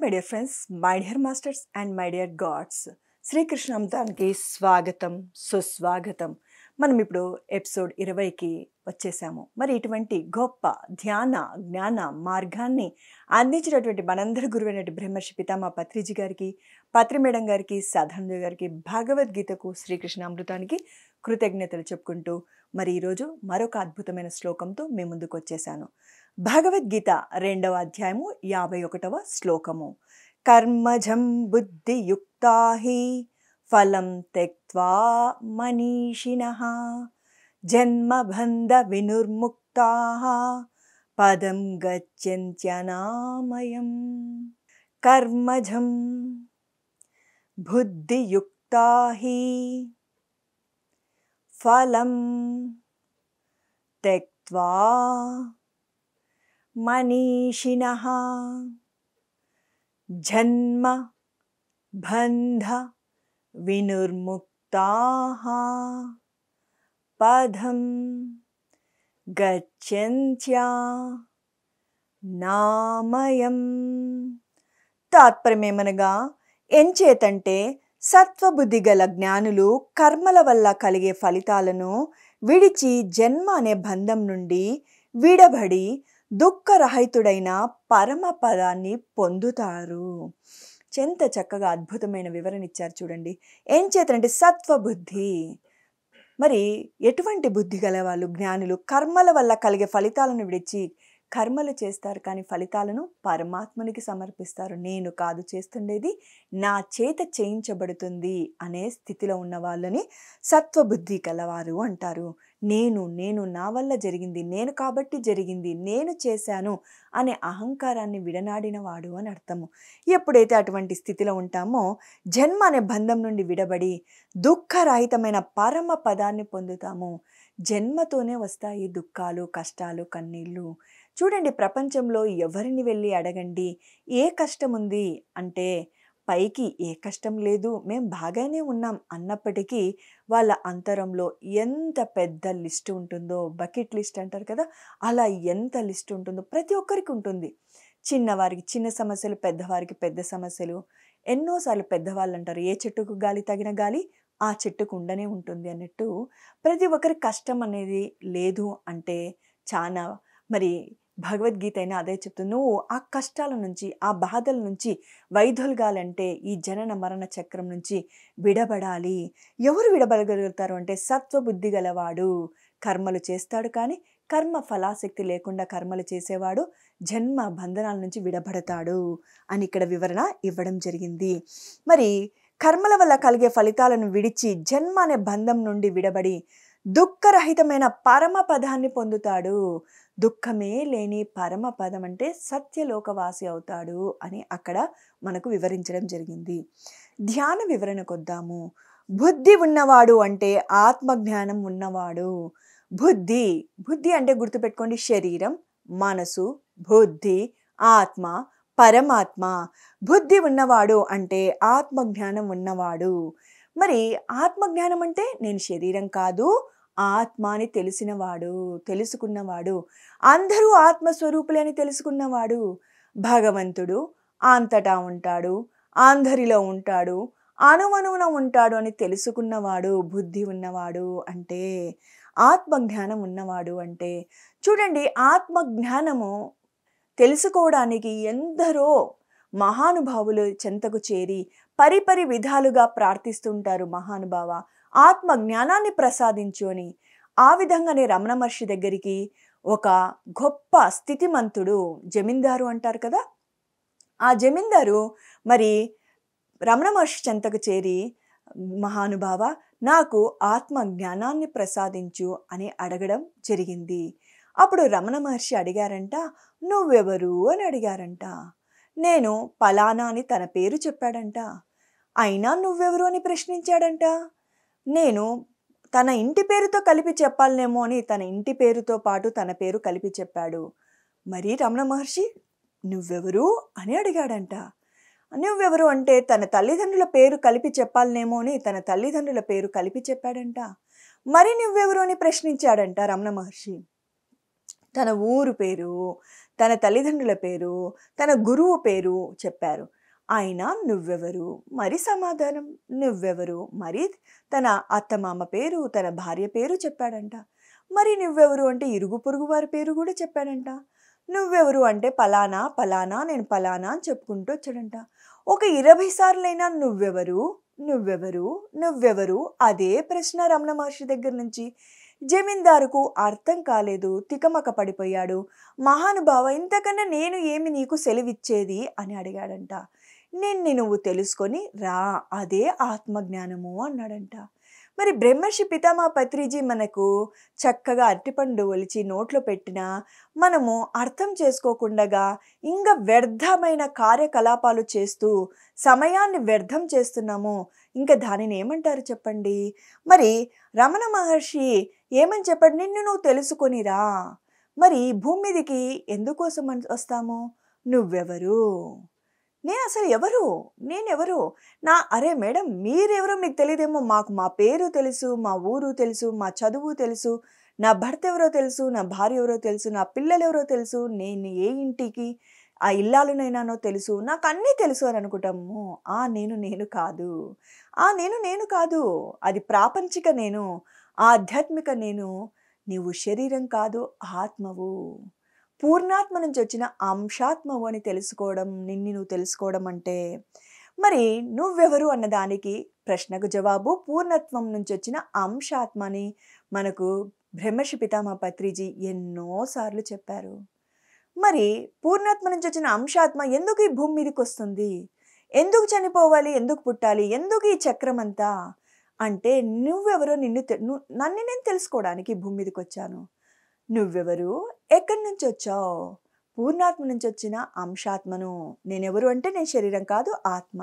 My dear friends, my dear masters and my dear gods. Srikrishna అమృతానికి స్వాగతం, సుస్వాగతం. మనం ఇప్పుడు ఎపిసోడ్ 20కి వచ్చేసాము. మరి ఇటువంటి గొప్ప ధ్యాన జ్ఞాన మార్గాన్ని అందించినటువంటి మనందరి గురువైనటువంటి బ్రహ్మర్షి పితామహ పత్రిజీ గారికి, పత్రి మేడం గారికి, సాధారణ గారికి, భగవద్గీతకు, శ్రీకృష్ణ అమృతానికి కృతజ్ఞతలు చెప్పుకుంటూ మరి ఈరోజు మరొక అద్భుతమైన శ్లోకంతో మీ ముందుకు వచ్చేసాను. భగవద్గీత 2వ అధ్యాయము 51వ శ్లోకము. కర్మజం బుద్ధియుక్తా హి ఫలం త్యక్త్వా మనీషిణః జన్మబంధ వినుర్ముక్తాః పదం గచ్చన్త్యనామయం. కర్మజం బుద్ధియుక్తా హి ఫలం త్యక్త్వా మనీషిణః జన్మ బంధ వినుర్ముక్తాః పదం గచ్చన్త్యనామయం. తాత్పర్యమేమనగా, ఎంచేతంటే సత్వబుద్ధి గల జ్ఞానులు కర్మల వల్ల కలిగే ఫలితాలను విడిచి జన్మ అనే బంధం నుండి విడబడి దుఃఖరహితుడైన పరమపదాన్ని పొందుతారు. ఎంత చక్కగా అద్భుతమైన వివరణ ఇచ్చారు చూడండి. ఏం చేతనంటే సత్వబుద్ధి. మరి ఎటువంటి బుద్ధి గల వాళ్ళు జ్ఞానులు కర్మల వల్ల కలిగే ఫలితాలను విడిచి కర్మలు చేస్తారు, కానీ ఫలితాలను పరమాత్మనికి సమర్పిస్తారు. నేను కాదు చేస్తుండేది, నా చేత చేయించబడుతుంది అనే స్థితిలో ఉన్న వాళ్ళని సత్వబుద్ధి కలవారు అంటారు. నేను నా వల్ల జరిగింది, నేను కాబట్టి జరిగింది, నేను చేశాను అనే అహంకారాన్ని విడనాడిన వాడు అని అర్థము. ఎప్పుడైతే అటువంటి స్థితిలో ఉంటామో జన్మ అనే బంధం నుండి విడబడి దుఃఖరహితమైన పరమ పదాన్ని పొందుతాము. జన్మతోనే వస్తాయి దుఃఖాలు, కష్టాలు, కన్నీళ్ళు. చూడండి, ప్రపంచంలో ఎవరిని వెళ్ళి అడగండి ఏ కష్టం ఉంది అంటే పైకి ఏ కష్టం లేదు, మేము బాగానే ఉన్నాం అన్నప్పటికీ వాళ్ళ అంతరంలో ఎంత పెద్ద లిస్ట్ ఉంటుందో, బకెట్ లిస్ట్ అంటారు కదా, అలా ఎంత లిస్ట్ ఉంటుందో ప్రతి ఒక్కరికి ఉంటుంది. చిన్నవారికి చిన్న సమస్యలు, పెద్దవారికి పెద్ద సమస్యలు. ఎన్నోసార్లు పెద్దవాళ్ళు అంటారు, ఏ చెట్టుకు గాలి తగిన గాలి ఆ చెట్టుకు ఉండనే ఉంటుంది అన్నట్టు. ప్రతి ఒక్కరి కష్టం అనేది లేదు అంటే చాలా మరి భగవద్గీత అయినా అదే చెప్తుంది. నువ్వు ఆ కష్టాల నుంచి, ఆ బాధల నుంచి వైదొలగాలంటే ఈ జనన మరణ చక్రం నుంచి విడబడాలి. ఎవరు విడబడగలుగుతారు అంటే సత్వబుద్ధి గలవాడు. కర్మలు చేస్తాడు, కానీ కర్మ ఫలాసక్తి లేకుండా కర్మలు చేసేవాడు జన్మ బంధనాల నుంచి విడబడతాడు అని ఇక్కడ వివరణ ఇవ్వడం జరిగింది. మరి కర్మల వల్ల కలిగే ఫలితాలను విడిచి జన్మ అనే బంధం నుండి విడబడి దుఃఖరహితమైన పరమపదాన్ని పొందుతాడు. దుఃఖమే లేని పరమపదం అంటే సత్యలోకవాసి అవుతాడు అని అక్కడ మనకు వివరించడం జరిగింది. ధ్యాన వివరణకు వద్దాము. బుద్ధి ఉన్నవాడు అంటే ఆత్మజ్ఞానం ఉన్నవాడు. బుద్ధి అంటే గుర్తుపెట్టుకోండి, శరీరం, మనసు, బుద్ధి, ఆత్మ, పరమాత్మ. బుద్ధి ఉన్నవాడు అంటే ఆత్మజ్ఞానం ఉన్నవాడు. మరి ఆత్మజ్ఞానం అంటే నేను శరీరం కాదు, ఆత్మ అని తెలిసినవాడు, తెలుసుకున్నవాడు. అందరూ ఆత్మస్వరూపులే అని తెలుసుకున్నవాడు. భగవంతుడు అంతటా ఉంటాడు, అందరిలో ఉంటాడు, అణువణువున ఉంటాడు అని తెలుసుకున్నవాడు బుద్ధి ఉన్నవాడు అంటే. ఆత్మజ్ఞానం ఉన్నవాడు అంటే చూడండి, ఆత్మజ్ఞానము తెలుసుకోవడానికి ఎందరో మహానుభావులు చెంతకు చేరి పరిపరి విధాలుగా ప్రార్థిస్తుంటారు. మహానుభావ ఆత్మ జ్ఞానాన్ని ప్రసాదించు అని. ఆ విధంగానే రమణ మహర్షి దగ్గరికి ఒక గొప్ప స్థితిమంతుడు, జమీందారు అంటారు కదా, ఆ జమీందారు మరి రమణ మహర్షి చెంతకు చేరి, మహానుభావ నాకు ఆత్మ జ్ఞానాన్ని ప్రసాదించు అని అడగడం జరిగింది. అప్పుడు రమణ మహర్షి అడిగారంట, నువ్వెవరు అని అడిగారంట. నేను పలానా అని తన పేరు చెప్పాడంట. అయినా నువ్వెవరు అని ప్రశ్నించాడంట. నేను తన ఇంటి పేరుతో కలిపి చెప్పాలనేమో అని తన ఇంటి పేరుతో పాటు తన పేరు కలిపి చెప్పాడు. మరి రమణ మహర్షి నువ్వెవరు అని అడిగాడంట. నువ్వెవరు అంటే తన తల్లిదండ్రుల పేరు కలిపి చెప్పాలనేమో అని తన తల్లిదండ్రుల పేరు కలిపి చెప్పాడంట. మరి నువ్వెవరు అని ప్రశ్నించాడంట రమణ మహర్షి. తన ఊరు పేరు, తన తల్లిదండ్రుల పేరు, తన గురువు పేరు చెప్పారు. ఆయన నువ్వెవరు? మరి సమాధానం నువ్వెవరు? మరి తన అత్తమామ పేరు, తన భార్య పేరు చెప్పాడంట. మరి నువ్వెవరు అంటే ఇరుగు పొరుగు వారి పేరు కూడా చెప్పాడంట. నువ్వెవరు అంటే పలానా, పలానా, నేను పలానా అని చెప్పుకుంటూ వచ్చాడంట. ఒక 20 సార్లైనా నువ్వెవరు? నువ్వెవరు? నువ్వెవరు? అదే ప్రశ్న రమణ మహర్షి దగ్గర నుంచి. జమీందారుకు అర్థం కాలేదు. తికమక పడిపోయాడు. మహానుభావ, ఇంతకన్నా నేను ఏమి నీకు సెలవిచ్చేది అని అడిగాడంట. నిన్ను నువ్వు తెలుసుకొని రా, అదే ఆత్మజ్ఞానము అన్నాడంట. మరి బ్రహ్మర్షి పితామహ పత్రిజీ మనకు చక్కగా అరటిపండు ఒలిచి నోట్లో పెట్టినా మనము అర్థం చేసుకోకుండా ఇంకా వ్యర్థమైన కార్యకలాపాలు చేస్తూ సమయాన్ని వ్యర్థం చేస్తున్నాము. ఇంకా దానిని ఏమంటారు చెప్పండి? మరి రమణ మహర్షి ఏమని చెప్పాడు? నిన్ను నువ్వు తెలుసుకొనిరా. మరి భూమి మీదకి ఎందుకోసం వస్తాము? నువ్వెవరు? నేను అసలు ఎవరు? నేనెవరు? అరే మేడం, మీరెవరో మీకు తెలియదేమో. మాకు మా పేరు తెలుసు, మా ఊరు తెలుసు, మా చదువు తెలుసు, నా భర్త ఎవరో తెలుసు, నా భార్య ఎవరో తెలుసు, నా పిల్లలు ఎవరో తెలుసు, నేను ఏ ఇంటికి ఆ ఇల్లాలునైనానో తెలుసు, నాకు అన్నీ తెలుసు అని అనుకుంటాము. నేను కాదు. నేను కాదు. అది ప్రాపంచిక నేను, ఆధ్యాత్మిక నేను. నీవు శరీరం కాదు, ఆత్మవు. పూర్ణాత్మ నుంచి వచ్చిన అంశాత్మవు అని తెలుసుకోవడం, నిన్ను నువ్వు తెలుసుకోవడం అంటే. మరి నువ్వెవరు అన్నదానికి ప్రశ్నకు జవాబు పూర్ణత్వం నుంచి వచ్చిన అంశాత్మ అని మనకు బ్రహ్మర్షి పితామహ పత్రిజీ ఎన్నోసార్లు చెప్పారు. మరి పూర్ణాత్మ నుంచి వచ్చిన అంశాత్మ ఎందుకు ఈ భూమి మీదకి వస్తుంది? ఎందుకు చనిపోవాలి? ఎందుకు పుట్టాలి? ఎందుకు ఈ చక్రం అంతా అంటే, నువ్వెవరో నన్ను నేను తెలుసుకోవడానికి ఈ భూమి మీదకి వచ్చాను. నువ్వెవరు? ఎక్కడి నుంచి వచ్చావు? పూర్ణాత్మ నుంచి వచ్చిన అంశాత్మను. నేనెవరు అంటే నేను శరీరం కాదు, ఆత్మ.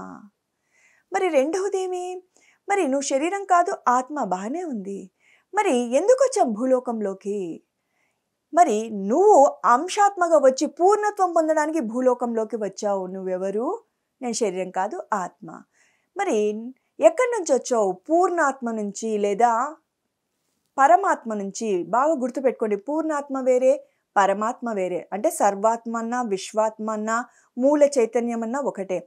మరి రెండవదేమి? మరి నువ్వు శరీరం కాదు, ఆత్మ బాగానే ఉంది. మరి ఎందుకు వచ్చావు భూలోకంలోకి? మరి నువ్వు అంశాత్మగా వచ్చి పూర్ణత్వం పొందడానికి భూలోకంలోకి వచ్చావు. నువ్వెవరు? నేను శరీరం కాదు, ఆత్మ. మరి ఎక్కడి నుంచి వచ్చావు? పూర్ణాత్మ నుంచి లేదా పరమాత్మ నుంచి. బాగా గుర్తుపెట్టుకోండి, పూర్ణాత్మ వేరే, పరమాత్మ వేరే. అంటే సర్వాత్మ అన్నా, విశ్వాత్మ అన్నా, మూల చైతన్యం అన్నా ఒకటే.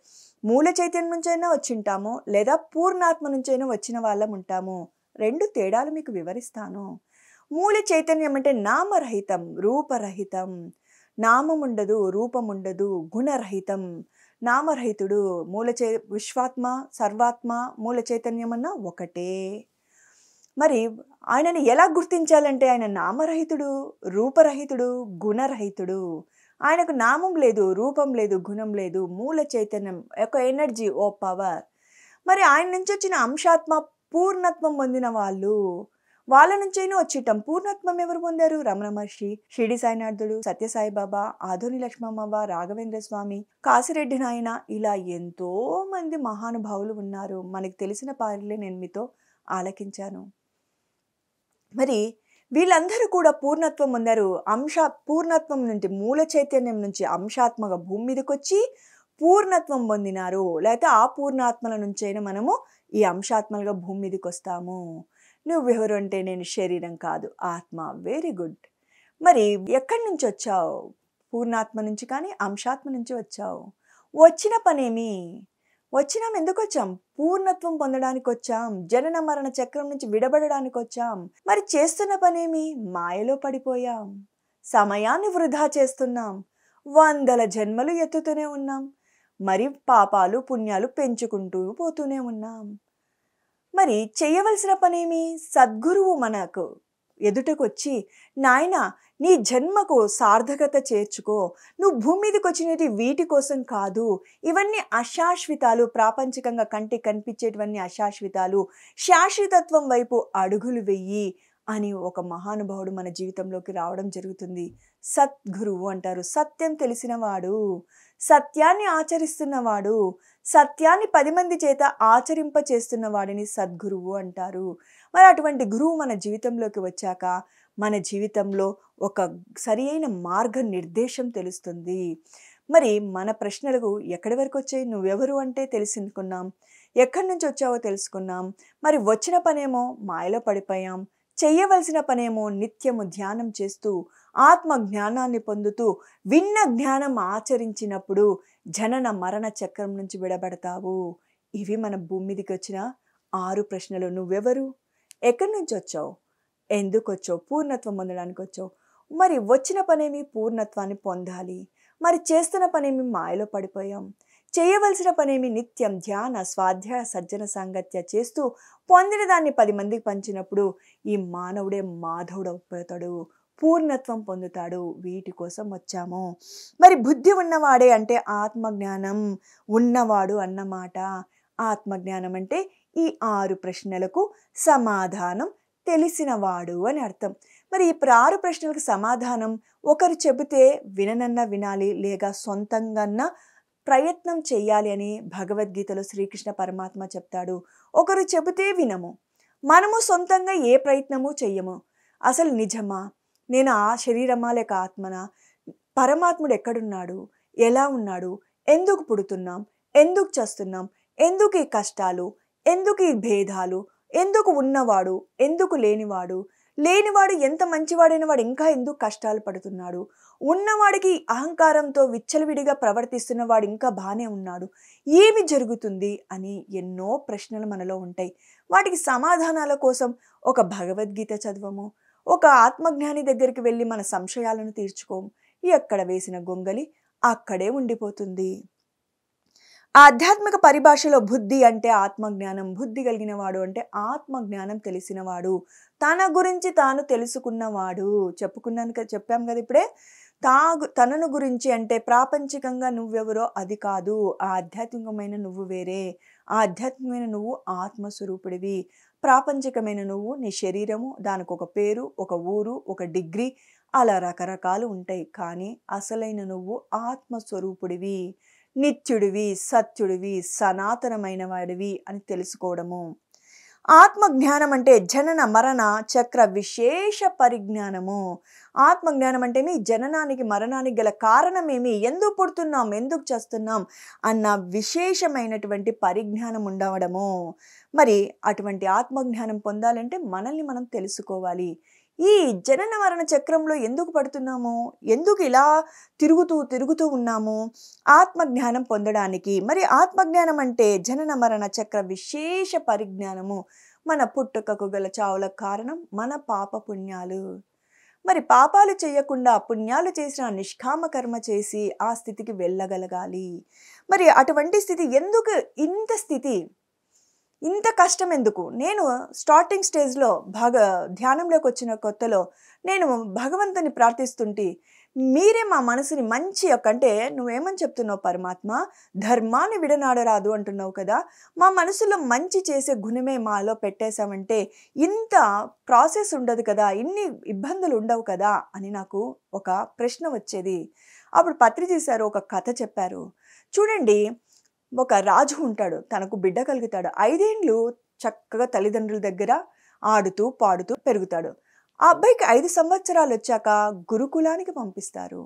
మూల చైతన్యం నుంచైనా వచ్చింటాము, లేదా పూర్ణాత్మ నుంచైనా వచ్చిన వాళ్ళం ఉంటాము. రెండు తేడాలు మీకు వివరిస్తాను. మూల చైతన్యం అంటే నామరహితం, రూపరహితం. నామం ఉండదు, రూపం ఉండదు, గుణరహితం, నామరహితుడు. విశ్వాత్మ, సర్వాత్మ, మూల చైతన్యం అన్నా ఒకటే. మరి ఆయనని ఎలా గుర్తించాలంటే ఆయన నామరహితుడు, రూపరహితుడు, గుణరహితుడు. ఆయనకు నామం లేదు, రూపం లేదు, గుణం లేదు, మూల చైతన్యం, ఒక ఎనర్జీ, ఓ పవర్. మరి ఆయన నుంచి వచ్చిన అంశాత్మ పూర్ణత్వం పొందిన వాళ్ళ నుంచైనా వచ్చిటాం. పూర్ణత్వం ఎవరు పొందారు? రమణ మహర్షి, షిరిడి సాయినాథుడు, సత్యసాయిబాబా, ఆదోని లక్ష్మమ్మవ్వ, రాఘవేంద్ర స్వామి, కాశిరెడ్డి నాయన, ఇలా ఎంతో మంది మహానుభావులు ఉన్నారు. మనకి తెలిసిన పాటలే నేను మీతో ఆలకించాను. మరి వీళ్ళందరూ కూడా పూర్ణత్వం పొందారు. పూర్ణత్వం నుంచి, మూల చైతన్యం నుంచి అంశాత్మగా భూమి మీదకి వచ్చి పూర్ణత్వం పొందినారు. లేకపోతే ఆ పూర్ణాత్మల నుంచైనా మనము ఈ అంశాత్మలుగా భూమి మీదకి వస్తాము. నువ్వెవరు అంటే నేను శరీరం కాదు, ఆత్మ. Very good. మరి ఎక్కడి నుంచి వచ్చావు? పూర్ణాత్మ నుంచి కానీ అంశాత్మ నుంచి వచ్చావు. వచ్చిన పనేమి? వచ్చినాం, ఎందుకు వచ్చాం? పూర్ణత్వం పొందడానికి వచ్చాం. జనన మరణ చక్రం నుంచి విడబడడానికి వచ్చాం. మరి చేస్తున్న పనేమి? మాయలో పడిపోయాం. సమయాన్ని వృధా చేస్తున్నాం. 100 జన్మలు ఎత్తుతూనే ఉన్నాం. మరి పాపాలు పుణ్యాలు పెంచుకుంటూ పోతూనే ఉన్నాం. మరి చేయవలసిన పనేమి? సద్గురువు మనకు ఎదుటకు వచ్చి, నాయనా, నీ జన్మకు సార్థకత చేర్చుకో. నువ్వు భూమి మీదకి వచ్చినది వీటి కోసం కాదు. ఇవన్నీ అశాశ్వతాలు, ప్రాపంచికంగా కంటికి కనిపించేటివన్నీ అశాశ్వతాలు. శాశ్వతత్వం వైపు అడుగులు వెయ్యి అని ఒక మహానుభావుడు మన జీవితంలోకి రావడం జరుగుతుంది. సద్గురువు అంటారు. సత్యం తెలిసినవాడు, సత్యాన్ని ఆచరిస్తున్నవాడు, సత్యాన్ని 10 మంది చేత ఆచరింప చేస్తున్న వాడిని సద్గురువు అంటారు. మరి అటువంటి గురువు మన జీవితంలోకి వచ్చాక మన జీవితంలో ఒక సరి అయిన మార్గ నిర్దేశం తెలుస్తుంది. మరి మన ప్రశ్నలకు ఎక్కడి వరకు వచ్చాయి? నువ్వెవరు అంటే తెలుసుకున్నాం, ఎక్కడి నుంచి వచ్చావో తెలుసుకున్నాం. మరి వచ్చిన పనేమో మాయలో పడిపోయాం, చెయ్యవలసిన పనేమో నిత్యము ధ్యానం చేస్తూ ఆత్మ జ్ఞానాన్ని పొందుతూ విన్న జ్ఞానం ఆచరించినప్పుడు జనన మరణ చక్రం నుంచి విడబడతావు. ఇవి మన భూమి మీదకి వచ్చిన 6 ప్రశ్నలు. నువ్వెవరు? ఎక్కడి నుంచి వచ్చావు? ఎందుకొచ్చావు? పూర్ణత్వం పొందడానికి వచ్చావు. మరి వచ్చిన పనేమి? పూర్ణత్వాన్ని పొందాలి. మరి చేస్తున్న పనేమి? మాయలో పడిపోయాం. చేయవలసిన పనేమి? నిత్యం ధ్యాన స్వాధ్యాయ సజ్జన సాంగత్య చేస్తూ పొందిన దాన్ని 10 మందికి పంచినప్పుడు ఈ మానవుడే మాధవుడైపోతాడు, పూర్ణత్వం పొందుతాడు. వీటి కోసం వచ్చాము. మరి బుద్ధి ఉన్నవాడే అంటే ఆత్మజ్ఞానం ఉన్నవాడు అన్నమాట. ఆత్మజ్ఞానం అంటే ఈ 6 ప్రశ్నలకు సమాధానం తెలిసినవాడు అని అర్థం. మరి ఈ 6 ప్రశ్నలకు సమాధానం ఒకరు చెబితే విననన్నా వినాలి, లేక సొంతంగా ప్రయత్నం చెయ్యాలి అని భగవద్గీతలో శ్రీకృష్ణ పరమాత్మ చెప్తాడు. ఒకరు చెబితే వినము, మనము సొంతంగా ఏ ప్రయత్నము చెయ్యము. అసలు నిజమా? నేను ఆ శరీరమా లేక ఆత్మనా? పరమాత్ముడు ఎక్కడున్నాడు? ఎలా ఉన్నాడు? ఎందుకు పుడుతున్నాం? ఎందుకు చస్తున్నాం? ఎందుకు ఈ కష్టాలు? ఎందుకు ఈ భేదాలు? ఎందుకు ఉన్నవాడు? ఎందుకు లేనివాడు? లేనివాడు ఎంత మంచివాడైన వాడు ఇంకా ఎందుకు కష్టాలు పడుతున్నాడు? ఉన్నవాడికి అహంకారంతో విచ్చలవిడిగా ప్రవర్తిస్తున్నవాడు ఇంకా బాగానే ఉన్నాడు. ఏమి జరుగుతుంది అని ఎన్నో ప్రశ్నలు మనలో ఉంటాయి. వాటికి సమాధానాల కోసం ఒక భగవద్గీత చదవము, ఒక ఆత్మజ్ఞాని దగ్గరికి వెళ్ళి మన సంశయాలను తీర్చుకోము. ఎక్కడ వేసిన గొంగలి అక్కడే ఉండిపోతుంది. ఆధ్యాత్మిక పరిభాషలో బుద్ధి అంటే ఆత్మజ్ఞానం. బుద్ధి కలిగిన వాడు అంటే ఆత్మజ్ఞానం తెలిసినవాడు, తన గురించి తాను తెలుసుకున్నవాడు. చెప్పాం కదా ఇప్పుడే. తనను గురించి అంటే ప్రాపంచికంగా నువ్వెవరో అది కాదు, ఆధ్యాత్మికమైన నువ్వు వేరే. ఆధ్యాత్మికమైన నువ్వు ఆత్మస్వరూపుడివి. ప్రాపంచికమైన నువ్వు నీ శరీరము, దానికి ఒక పేరు, ఒక ఊరు, ఒక డిగ్రీ, అలా రకరకాలు ఉంటాయి. కానీ అసలైన నువ్వు ఆత్మస్వరూపుడివి, నిత్యుడివి, సత్యుడివి, సనాతనమైన వాడివి అని తెలుసుకోవడము. ఆత్మజ్ఞానం అంటే జనన మరణ చక్ర విశేష పరిజ్ఞానము. ఆత్మజ్ఞానం అంటే మీ జననానికి మరణానికి గల కారణమేమి, ఎందుకు పుడుతున్నాం, ఎందుకు చేస్తున్నాం అన్న విశేషమైనటువంటి పరిజ్ఞానం ఉండవడము. మరి అటువంటి ఆత్మజ్ఞానం పొందాలంటే మనల్ని మనం తెలుసుకోవాలి. ఈ జనన మరణ చక్రంలో ఎందుకు పడుతున్నాము, ఎందుకు ఇలా తిరుగుతూ ఉన్నాము? ఆత్మజ్ఞానం పొందడానికి. మరి ఆత్మజ్ఞానం అంటే జనన మరణ చక్ర విశేష పరిజ్ఞానము. మన పుట్టుకకు గల చావులకు కారణం మన పాప పుణ్యాలు. మరి పాపాలు చేయకుండా పుణ్యాలు చేసిన నిష్కామ కర్మ చేసి ఆ స్థితికి వెళ్ళగలగాలి. మరి అటువంటి స్థితి ఎందుకు? ఇంత కష్టం ఎందుకు? నేను స్టార్టింగ్ స్టేజ్లో ధ్యానంలోకి వచ్చిన కొత్తలో నేను భగవంతుని ప్రార్థిస్తుంటే, మీరే మా మనసుని మంచి అంటే నువ్వేమని చెప్తున్నావు పరమాత్మ? ధర్మాన్ని విడనాడరాదు అంటున్నావు కదా. మా మనసులో మంచి చేసే గుణమే మాలో పెట్టేశామంటే ఇంత ప్రాసెస్ ఉండదు కదా, ఇన్ని ఇబ్బందులు ఉండవు కదా అని నాకు ఒక ప్రశ్న వచ్చేది. అప్పుడు పత్రి తీశారు, ఒక కథ చెప్పారు. చూడండి, ఒక రాజు ఉంటాడు, తనకు బిడ్డ కలుగుతాడు. 5 ఏండ్లు చక్కగా తల్లిదండ్రుల దగ్గర ఆడుతూ పాడుతూ పెరుగుతాడు. ఆ అబ్బాయికి 5 సంవత్సరాలు వచ్చాక గురుకులానికి పంపిస్తారు.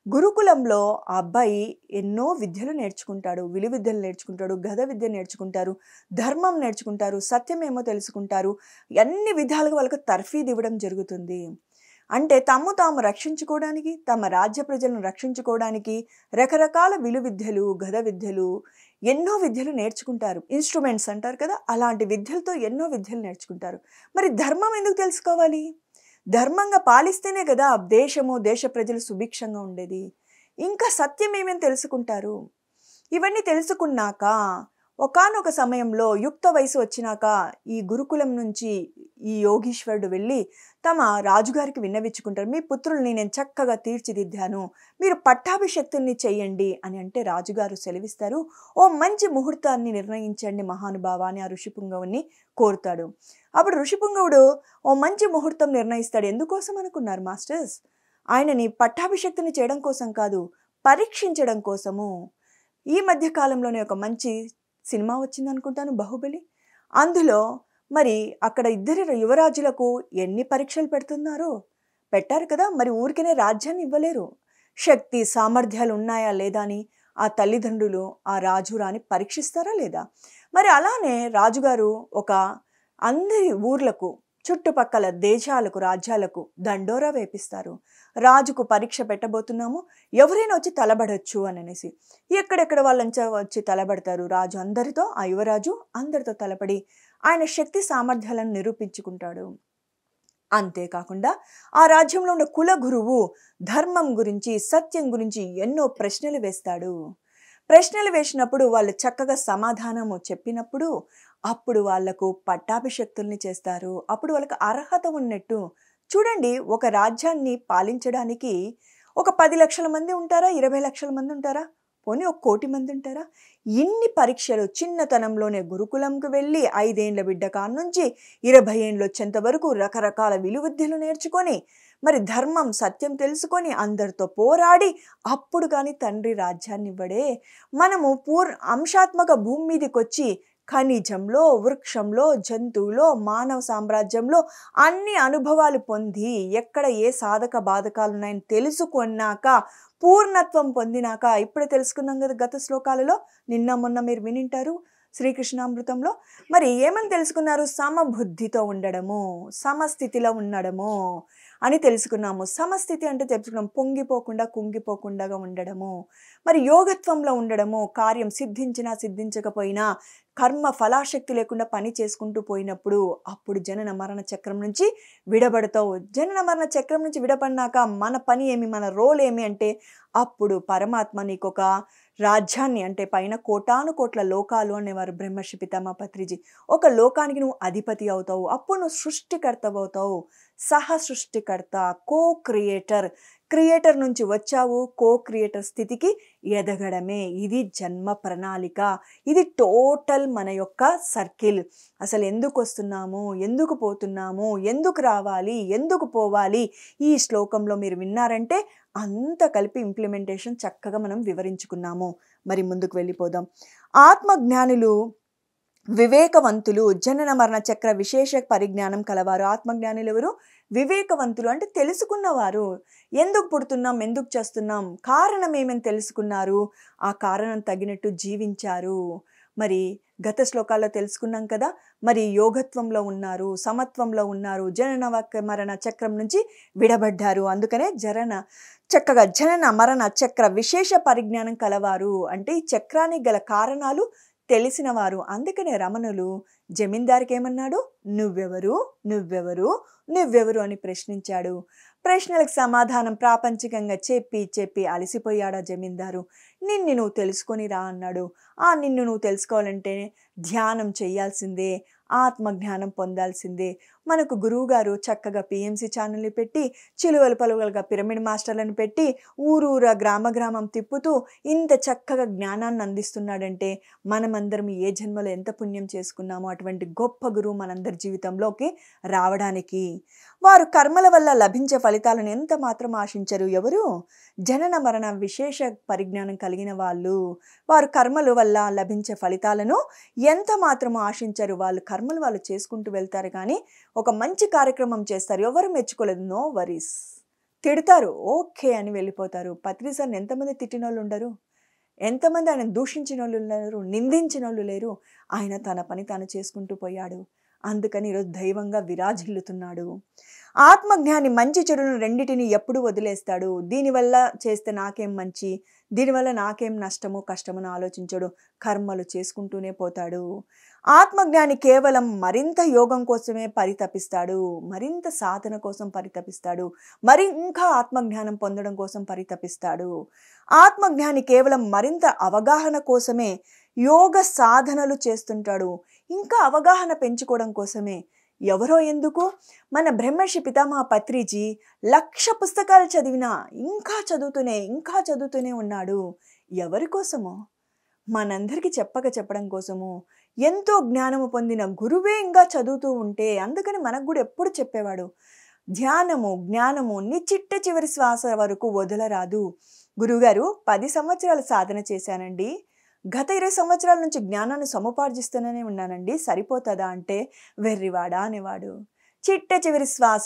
గురుకులంలో ఆ అబ్బాయి ఎన్నో విద్యలు నేర్చుకుంటాడు. విలువిద్యలు నేర్చుకుంటాడు, గద విద్య నేర్చుకుంటారు, ధర్మం నేర్చుకుంటారు, సత్యమేమో తెలుసుకుంటారు. అన్ని విధాలుగా వాళ్ళకు తర్ఫీదు ఇవ్వడం జరుగుతుంది. అంటే తాము రక్షించుకోవడానికి, తమ రాజ్య ప్రజలను రక్షించుకోవడానికి రకరకాల విలువిద్యలు, గద విద్యలు, ఎన్నో విద్యలు నేర్చుకుంటారు. ఇన్స్ట్రుమెంట్స్ అంటారు కదా, అలాంటి విద్యలతో ఎన్నో విద్యలు నేర్చుకుంటారు. మరి ధర్మం ఎందుకు తెలుసుకోవాలి? ధర్మంగా పాలిస్తేనే కదా దేశము, దేశ ప్రజలు సుభిక్షంగా ఉండేది. ఇంకా సత్యం ఏమేమి తెలుసుకుంటారు? ఇవన్నీ తెలుసుకున్నాక ఒకానొక సమయంలో యుక్త వయసు వచ్చినాక ఈ గురుకులం నుంచి ఈ యోగీశ్వరుడు వెళ్ళి తమ రాజుగారికి విన్నవించుకుంటారు. మీ పుత్రుల్ని నేను చక్కగా తీర్చిదిద్దాను, మీరు పట్టాభిషక్తుల్ని చెయ్యండి అని అంటే రాజుగారు సెలవిస్తారు. ఓ మంచి ముహూర్తాన్ని నిర్ణయించండి మహానుభావ అని ఆ ఋషిపుంగవుని కోరుతాడు. అప్పుడు ఋషిపుంగవుడు ఓ మంచి ముహూర్తం నిర్ణయిస్తాడు. ఎందుకోసం అనుకున్నారు మాస్టర్స్? ఆయనని పట్టాభిషక్తుని చేయడం కోసం కాదు, పరీక్షించడం కోసము. ఈ మధ్య కాలంలోనే ఒక మంచి సినిమా వచ్చింది అనుకుంటాను, బాహుబలి. అందులో మరి అక్కడ ఇద్దరు యువరాజులకు ఎన్ని పరీక్షలు పెట్టారు కదా. మరి ఊరికనే రాజ్యాన్ని ఇవ్వలేరు. శక్తి సామర్థ్యాలు ఉన్నాయా లేదా అని ఆ తల్లిదండ్రులు ఆ రాజు రాని పరీక్షిస్తారా లేదా? మరి అలానే రాజుగారు ఒక అందరి ఊర్లకు చుట్టుపక్కల దేశాలకు రాజ్యాలకు దండోరా వేపిస్తారు. రాజుకు పరీక్ష పెట్టబోతున్నాము, ఎవరైనా వచ్చి తలబడొచ్చు అనేసి. ఎక్కడెక్కడ వాళ్ళంతా వచ్చి తలబడతారు. రాజు అందరితో, ఆ యువరాజు అందరితో తలపడి ఆయన శక్తి సామర్థ్యాలను నిరూపించుకుంటాడు. అంతేకాకుండా ఆ రాజ్యంలో ఉన్న కుల గురువు ధర్మం గురించి, సత్యం గురించి ఎన్నో ప్రశ్నలు వేస్తాడు. ప్రశ్నలు వేసినప్పుడు వాళ్ళు చక్కగా సమాధానము చెప్పినప్పుడు అప్పుడు వాళ్లకు పట్టాభిషక్తుల్ని చేస్తారు. అప్పుడు వాళ్ళకి అర్హత ఉన్నట్టు. చూడండి, ఒక రాజ్యాన్ని పాలించడానికి ఒక 10 లక్షల మంది ఉంటారా, 20 లక్షల మంది ఉంటారా, పోనీ 1 కోటి మంది ఉంటారా? ఇన్ని పరీక్షలు చిన్నతనంలోనే గురుకులంకు వెళ్ళి 5 ఏళ్ల బిడ్డ కాన్నుంచి 20 ఏళ్ళు వచ్చేంత వరకు రకరకాల విలువిద్యలు నేర్చుకొని మరి ధర్మం సత్యం తెలుసుకొని అందరితో పోరాడి అప్పుడు కానీ తండ్రి రాజ్యాన్ని ఇవ్వడే. మనము అంశాత్మక భూమి మీదకి వచ్చి ఖనిజంలో, వృక్షంలో, జంతువులో, మానవ సామ్రాజ్యంలో అన్ని అనుభవాలు పొంది ఎక్కడ ఏ సాధక బాధకాలు ఉన్నాయని తెలుసుకున్నాక, పూర్ణత్వం పొందినాక, ఇప్పుడే తెలుసుకున్నాం కదా గత శ్లోకాలలో, నిన్న మొన్న మీరు వినింటారు శ్రీకృష్ణామృతంలో. మరి ఏమని తెలుసుకున్నారు? సమబుద్ధితో ఉండడము, సమస్థితిలో ఉండడము అని తెలుసుకున్నాము. సమస్థితి అంటే తెలుసుకున్నాం, పొంగిపోకుండా కుంగిపోకుండా ఉండడము. మరి యోగత్వంలో ఉండడము, కార్యం సిద్ధించినా సిద్ధించకపోయినా కర్మ ఫలాశక్తి లేకుండా పని చేసుకుంటూ పోయినప్పుడు అప్పుడు జనన మరణ చక్రం నుంచి విడబడతావు. జనన మరణ చక్రం నుంచి విడబడినాక మన పని ఏమి, మన రోల్ ఏమి అంటే అప్పుడు పరమాత్మ నీకొక రాజ్యాన్ని, అంటే పైన కోటాను కోట్ల లోకాలు అనేవారు బ్రహ్మర్షి పితామహ పత్రిజీ, ఒక లోకానికి నువ్వు అధిపతి అవుతావు. అప్పుడు నువ్వు సృష్టికర్త అవుతావు, సహ సృష్టికర్త, కో క్రియేటర్. క్రియేటర్ నుంచి వచ్చావు, కో క్రియేటర్ స్థితికి ఎదగడమే. ఇది జన్మ ప్రణాళిక. ఇది టోటల్ మన యొక్క సర్కిల్. అసలు ఎందుకు వస్తున్నాము, ఎందుకు పోతున్నాము, ఎందుకు రావాలి, ఎందుకు పోవాలి, ఈ శ్లోకంలో మీరు విన్నారంటే అంత కలిపి ఇంప్లిమెంటేషన్ చక్కగా మనం వివరించుకున్నాము. మరి ముందుకు వెళ్ళిపోదాం. ఆత్మజ్ఞానులు, వివేకవంతులు, జనన మరణ చక్ర విశేష పరిజ్ఞానం కలవారు. ఆత్మజ్ఞానులు ఎవరు? వివేకవంతులు అంటే తెలుసుకున్నవారు. ఎందుకు పుడుతున్నాం, ఎందుకు చేస్తున్నాం, కారణం ఏమని తెలుసుకున్నారు, ఆ కారణం తగినట్టు జీవించారు. మరి గత శ్లోకాల్లో తెలుసుకున్నాం కదా, మరి యోగత్వంలో ఉన్నారు, సమత్వంలో ఉన్నారు, జనన మరణ చక్రం నుంచి విడబడ్డారు. అందుకనే చక్కగా జనన మరణ చక్ర విశేష పరిజ్ఞానం కలవారు అంటే ఈ చక్రానికి గల కారణాలు తెలిసిన వారు. అందుకనే రమణులు జమీందారికి ఏమన్నాడు? నువ్వెవరు, నువ్వెవరు, నువ్వెవరు అని ప్రశ్నించాడు. ప్రశ్నలకు సమాధానం ప్రాపంచికంగా చెప్పి అలసిపోయాడా జమీందారు. నిన్ను నువ్వు తెలుసుకొని రా అన్నాడు. నిన్ను నువ్వు తెలుసుకోవాలంటే ధ్యానం చేయాల్సిందే, ఆత్మజ్ఞానం పొందాల్సిందే. మనకు గురువుగారు చక్కగా పిఎంసి ఛానల్ని పెట్టి, చిలువలు పలువలుగా పిరమిడ్ మాస్టర్లను పెట్టి, ఊరూరా గ్రామం తిప్పుతూ ఇంత చక్కగా జ్ఞానాన్ని అందిస్తున్నాడంటే మనమందరం ఏ జన్మలో ఎంత పుణ్యం చేసుకున్నామో అటువంటి గొప్ప గురువు మనందరి జీవితంలోకి రావడానికి. వారు కర్మల వల్ల లభించే ఫలితాలను ఎంత మాత్రం ఆశించరు. ఎవరు? జనన మరణ విశేష పరిజ్ఞానం కలిగిన వాళ్ళు. వారు కర్మల వల్ల లభించే ఫలితాలను ఎంత మాత్రం ఆశించరు. వాళ్ళు కర్మలు వాళ్ళు చేసుకుంటూ వెళ్తారు, కానీ ఒక మంచి కార్యక్రమం చేస్తారు, ఎవరు మెచ్చుకోలేదు, నో వరీస్. తిడతారు, ఓకే అని వెళ్ళిపోతారు. పత్రి సార్ని ఎంతమంది తిట్టిన వాళ్ళు ఉండరు, ఎంతమంది ఆయన దూషించిన వాళ్ళు ఉన్నారు, నిందించిన వాళ్ళు లేరు. ఆయన తన పని తాను చేసుకుంటూ పోయాడు. అందుకని ఈరోజు దైవంగా విరాజిల్లుతున్నాడు. ఆత్మజ్ఞాని మంచి చెడును రెండిటిని ఎప్పుడు వదిలేస్తాడు. దీనివల్ల చేస్తే నాకేం మంచి, దీనివల్ల నాకేం నష్టమో కష్టమని ఆలోచించడు, కర్మలు చేసుకుంటూనే పోతాడు. ఆత్మజ్ఞాని కేవలం మరింత యోగం కోసమే పరితపిస్తాడు, మరింత సాధన కోసం పరితపిస్తాడు, మరి ఇంకా ఆత్మజ్ఞానం పొందడం కోసం పరితపిస్తాడు. ఆత్మజ్ఞాని కేవలం మరింత అవగాహన కోసమే యోగ సాధనలు చేస్తుంటాడు, ఇంకా అవగాహన పెంచుకోవడం కోసమే. ఎవరో ఎందుకు? మన బ్రహ్మర్షి పితామహ పత్రిజీ 1,00,000 పుస్తకాలు చదివినా ఇంకా చదువుతూనే ఉన్నాడు. ఎవరి కోసమో? మనందరికీ చెప్పడం కోసము. ఎంతో జ్ఞానము పొందిన గురువే ఇంకా చదువుతూ ఉంటే, అందుకని మనకు కూడా ఎప్పుడు చెప్పేవాడు, ధ్యానము జ్ఞానము నీ చిట్ట చివరి శ్వాస వరకు వదలరాదు. గురువుగారు 10 సంవత్సరాలు సాధన చేశానండి, గత 20 సంవత్సరాల నుంచి జ్ఞానాన్ని సముపార్జిస్తూనే ఉన్నానండి, సరిపోతుందా అంటే వెర్రివాడా అనేవాడు. చిట్ట చివరి శ్వాస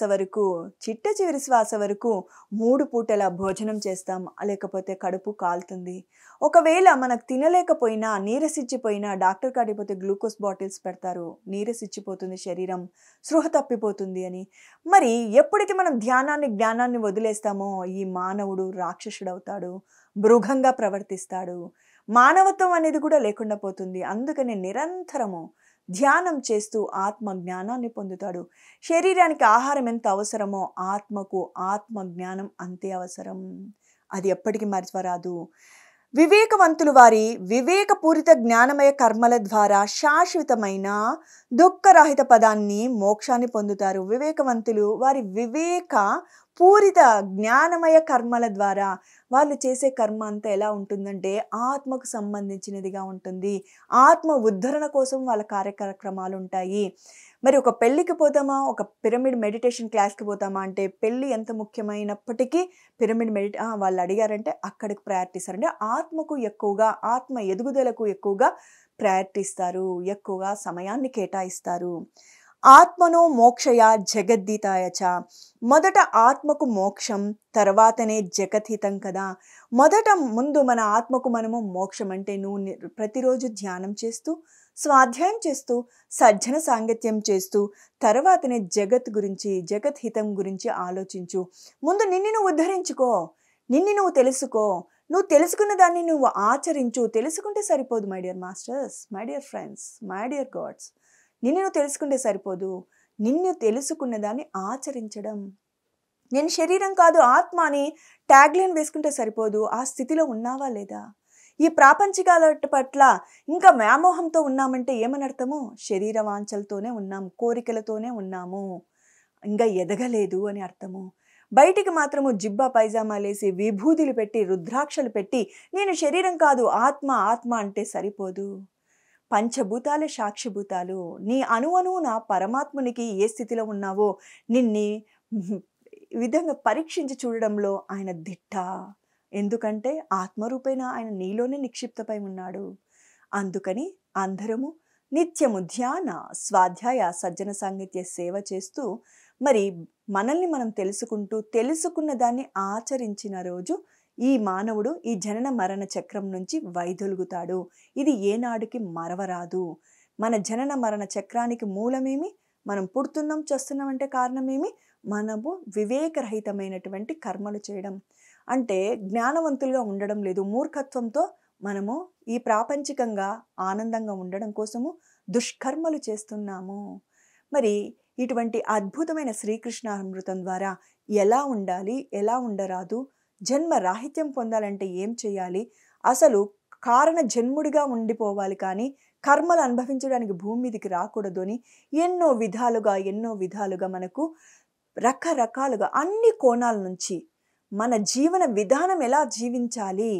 వరకు 3 పూటల భోజనం చేస్తాం. లేకపోతే కడుపు కాలుతుంది. ఒకవేళ మనకు తినలేకపోయినా, నీరసించిపోయినా డాక్టర్ కాడికి పోతే గ్లూకోజ్ బాటిల్స్ పెడతారు. నీరసించిపోతుంది శరీరం, స్పృహ తప్పిపోతుంది అని. మరి ఎప్పుడైతే మనం జ్ఞానాన్ని వదిలేస్తామో ఈ మానవుడు రాక్షసుడవుతాడు, మృగంగా ప్రవర్తిస్తాడు. మానవత్వం అనేది కూడా లేకుండా పోతుంది. అందుకనే నిరంతరము ధ్యానం చేస్తూ ఆత్మ జ్ఞానాన్ని పొందుతాడు. శరీరానికి ఆహారం ఎంత అవసరమో ఆత్మకు ఆత్మ జ్ఞానం అంతే అవసరం. అది ఎప్పటికీ మరచిపోరాదు. వివేకవంతులు వారి వివేకపూరిత జ్ఞానమయ కర్మల ద్వారా శాశ్వతమైన దుఃఖరహిత పదాన్ని మోక్షాన్ని పొందుతారు. వివేకవంతులు వారి వివేక పూరిత జ్ఞానమయ కర్మల ద్వారా వాళ్ళు చేసే కర్మ అంతా ఎలా ఉంటుందంటే ఆత్మకు సంబంధించినదిగా ఉంటుంది. ఆత్మ ఉద్ధరణ కోసం వాళ్ళ కార్యక్రమాలు ఉంటాయి. మరి ఒక పెళ్ళికి పోతామా, ఒక పిరమిడ్ మెడిటేషన్ క్లాస్కి పోతామా అంటే పెళ్ళి ఎంత ముఖ్యమైనప్పటికీ పిరమిడ్ వాళ్ళు అడిగారంటే అక్కడికి ప్రయారిటీ ఇస్తారు. అంటే ఆత్మకు ఎక్కువగా, ఆత్మ ఎదుగుదలకు ఎక్కువగా ప్రయారిటీ ఇస్తారు, ఎక్కువగా సమయాన్ని కేటాయిస్తారు. ఆత్మనో మోక్షయ జగద్దీతాయ చ. మొదట ఆత్మకు మోక్షం, తర్వాతనే జగద్హితం కదా. ముందు మన ఆత్మకు మనము మోక్షం అంటే నువ్వు ప్రతిరోజు ధ్యానం చేస్తూ, స్వాధ్యాయం చేస్తూ, సజ్జన సాంగత్యం చేస్తూ, తర్వాతనే జగద్హితం గురించి ఆలోచించు. ముందు నిన్ను నువ్వు ఉద్ధరించుకో, నిన్ను నువ్వు తెలుసుకో, నువ్వు తెలుసుకున్న దాన్ని నువ్వు ఆచరించు. తెలుసుకుంటే సరిపోదు my dear masters, my dear friends, my dear God's. నిన్ను నువ్వు తెలుసుకుంటే సరిపోదు, నిన్ను తెలుసుకున్న దాన్ని ఆచరించడం. నేను శరీరం కాదు ఆత్మ అని ట్యాగ్లైన్ వేసుకుంటే సరిపోదు. ఆ స్థితిలో ఉన్నావా లేదా? ఈ ప్రాపంచికాల పట్ల ఇంకా వ్యామోహంతో ఉన్నామంటే ఏమని అర్థము? శరీర వాంఛలతోనే ఉన్నాం, కోరికలతోనే ఉన్నాము, ఇంకా ఎదగలేదు అని అర్థము. బయటికి మాత్రము జిబ్బా పైజామాలేసి విభూతులు పెట్టి రుద్రాక్షలు పెట్టి నేను శరీరం కాదు ఆత్మ అంటే సరిపోదు. పంచభూతాలే సాక్షిభూతాలు. నీ అణువణువున పరమాత్మునికి ఏ స్థితిలో ఉన్నావో నిన్ని విధంగా పరీక్షించి చూడడంలో ఆయన దిట్ట. ఎందుకంటే ఆత్మరూపేణ ఆయన నీలోనే నిక్షిప్తపై ఉన్నాడు. అందుకని అందరము నిత్యము ధ్యాన, స్వాధ్యాయ, సజ్జన సాంగత్య సేవ చేస్తూ మరి మనల్ని మనం తెలుసుకుంటూ, తెలుసుకున్న దాన్ని ఆచరించిన రోజు ఈ మానవుడు ఈ జనన మరణ చక్రం నుంచి వైదొలుగుతాడు. ఇది ఏనాడుకి మరవరాదు. మన జనన మరణ చక్రానికి మూలమేమి? మనం పుడుతున్నాం, చేస్తున్నాం అంటే కారణమేమి? మనము వివేకరహితమైనటువంటి కర్మలు చేయడం. అంటే జ్ఞానవంతులుగా ఉండడం లేదు. మూర్ఖత్వంతో మనము ఈ ప్రాపంచికంగా ఆనందంగా ఉండడం కోసము దుష్కర్మలు చేస్తున్నాము. మరి ఇటువంటి అద్భుతమైన శ్రీకృష్ణామృతం ద్వారా ఎలా ఉండాలి, ఎలా ఉండరాదు, జన్మ రాహిత్యం పొందాలంటే ఏం చేయాలి, అసలు కారణ జన్ముడిగా ఉండిపోవాలి కానీ కర్మలు అనుభవించడానికి భూమి మీదకి రాకూడదు అని ఎన్నో విధాలుగా మనకు రకరకాలుగా అన్ని కోణాల నుంచి మన జీవన విధానం ఎలా జీవించాలి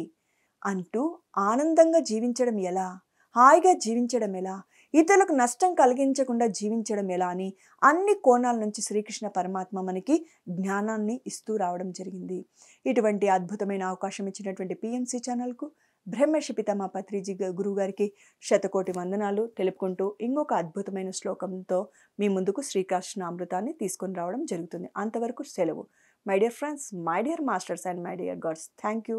అంటూ ఆనందంగా జీవించడం ఎలా, హాయిగా జీవించడం ఎలా, ఇతరులకు నష్టం కలిగించకుండా జీవించడం ఎలా అని అన్ని కోణాల నుంచి శ్రీకృష్ణ పరమాత్మ మనకి జ్ఞానాన్ని ఇస్తూ రావడం జరిగింది. ఇటువంటి అద్భుతమైన అవకాశం ఇచ్చినటువంటి పిఎంసి ఛానల్కు బ్రహ్మర్షి పితామహ పత్రిజీ గురువు గారికి శతకోటి వందనాలు తెలుపుకుంటూ ఇంకొక అద్భుతమైన శ్లోకంతో మీ ముందుకు శ్రీకృష్ణ అమృతాన్ని తీసుకొని రావడం జరుగుతుంది. అంతవరకు సెలవు. My dear friends, my dear masters and my dear God's, thank you.